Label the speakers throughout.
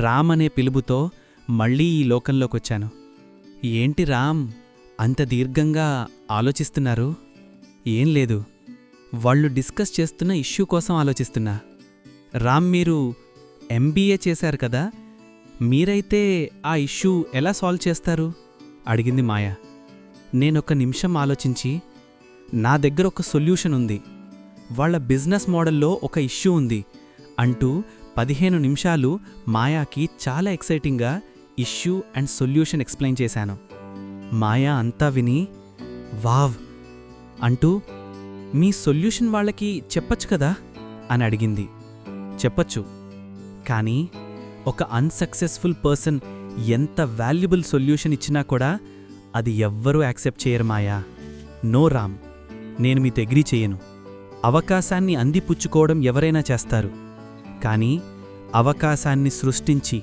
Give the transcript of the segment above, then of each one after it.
Speaker 1: రామ్ అనే పిలుపుతో మళ్ళీ ఈ లోకంలోకొచ్చాను. ఏంటి రామ్, అంత దీర్ఘంగా ఆలోచిస్తున్నారు? ఏం లేదు, వాళ్ళు డిస్కస్ చేస్తున్న ఇష్యూ కోసం ఆలోచిస్తున్నా. రామ్, మీరు ఎంబీఏ చేశారు కదా, మీరైతే ఆ ఇష్యూ ఎలా సాల్వ్ చేస్తారు? అడిగింది మాయ. నేనొక నిమిషం ఆలోచించి, నా దగ్గర ఒక సొల్యూషన్ ఉంది, వాళ్ళ బిజినెస్ మోడల్లో ఒక ఇష్యూ ఉంది అంటూ 15 నిమిషాలు మాయాకి చాలా ఎక్సైటింగ్గా ఇష్యూ అండ్ సొల్యూషన్ ఎక్స్ప్లెయిన్ చేశాను. మాయా అంతా విని వావ్ అంటూ, మీ సొల్యూషన్ వాళ్ళకి చెప్పచ్చు కదా అని అడిగింది. చెప్పచ్చు, కానీ ఒక అన్సక్సెస్ఫుల్ పర్సన్ ఎంత వాల్యుబుల్ సొల్యూషన్ ఇచ్చినా కూడా అది ఎవ్వరూ యాక్సెప్ట్ చేయరు మాయా. నో రామ్, నేను మీతో అగ్రీ చేయను. అవకాశాన్ని అందిపుచ్చుకోవడం ఎవరైనా చేస్తారు, కానీ అవకాశాన్ని సృష్టించి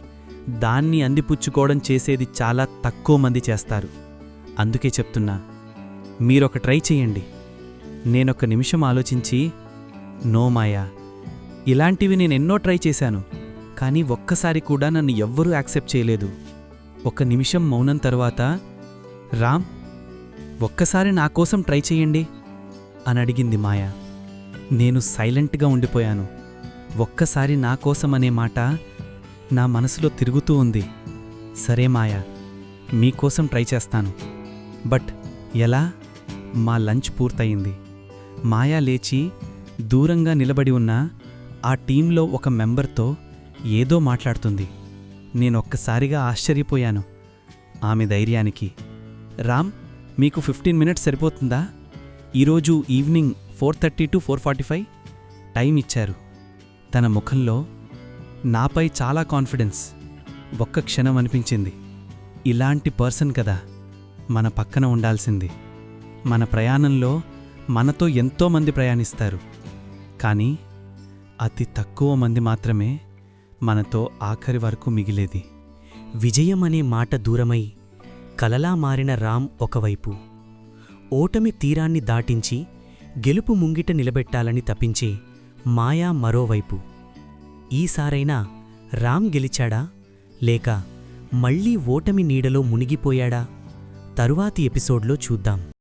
Speaker 1: దాన్ని అందిపుచ్చుకోవడం చేసేది చాలా తక్కువ మంది చేస్తారు. అందుకే చెప్తున్నా, మీరొక ట్రై చెయ్యండి. నేనొక నిమిషం ఆలోచించి, నో మాయా, ఇలాంటివి నేనెన్నో ట్రై చేశాను, కానీ ఒక్కసారి కూడా నన్ను ఎవ్వరూ యాక్సెప్ట్ చేయలేదు. ఒక నిమిషం మౌనం తర్వాత, రామ్, ఒక్కసారి నా కోసం ట్రై చెయ్యండి అని అడిగింది మాయా. నేను సైలెంట్గా ఉండిపోయాను. ఒక్కసారి నా కోసమనే మాట నా మనసులో తిరుగుతూ ఉంది. సరే మాయా, మీకోసం ట్రై చేస్తాను. బట్ ఎలా? మా లంచ్ పూర్తయింది. మాయా లేచి దూరంగా నిలబడి ఉన్న ఆ టీంలో ఒక మెంబర్తో ఏదో మాట్లాడుతుంది. నేనొక్కసారిగా ఆశ్చర్యపోయాను ఆమె ధైర్యానికి. రామ్, మీకు 15 మినిట్స్ సరిపోతుందా? ఈరోజు ఈవినింగ్ 4:30 to 4:45 టైం ఇచ్చారు. తన ముఖంలో నాపై చాలా కాన్ఫిడెన్స్. ఒక్క క్షణం అనిపించింది, ఇలాంటి పర్సన్ కదా మన పక్కన ఉండాల్సింది. మన ప్రయాణంలో మనతో ఎంతోమంది ప్రయాణిస్తారు, కానీ అతి తక్కువ మంది మాత్రమే మనతో ఆఖరి వరకు మిగిలేది.
Speaker 2: విజయమనే మాట దూరమై కలలా మారిన రామ్ ఒకవైపు, ఓటమి తీరాన్ని దాటించి గెలుపు ముంగిట నిలబెట్టాలని తప్పించే మాయా మరోవైపు. ఈసారైనా రామ్ గెలిచాడా, లేక మళ్లీ ఓటమి నీడలో మునిగిపోయాడా? తరువాతి ఎపిసోడ్లో చూద్దాం.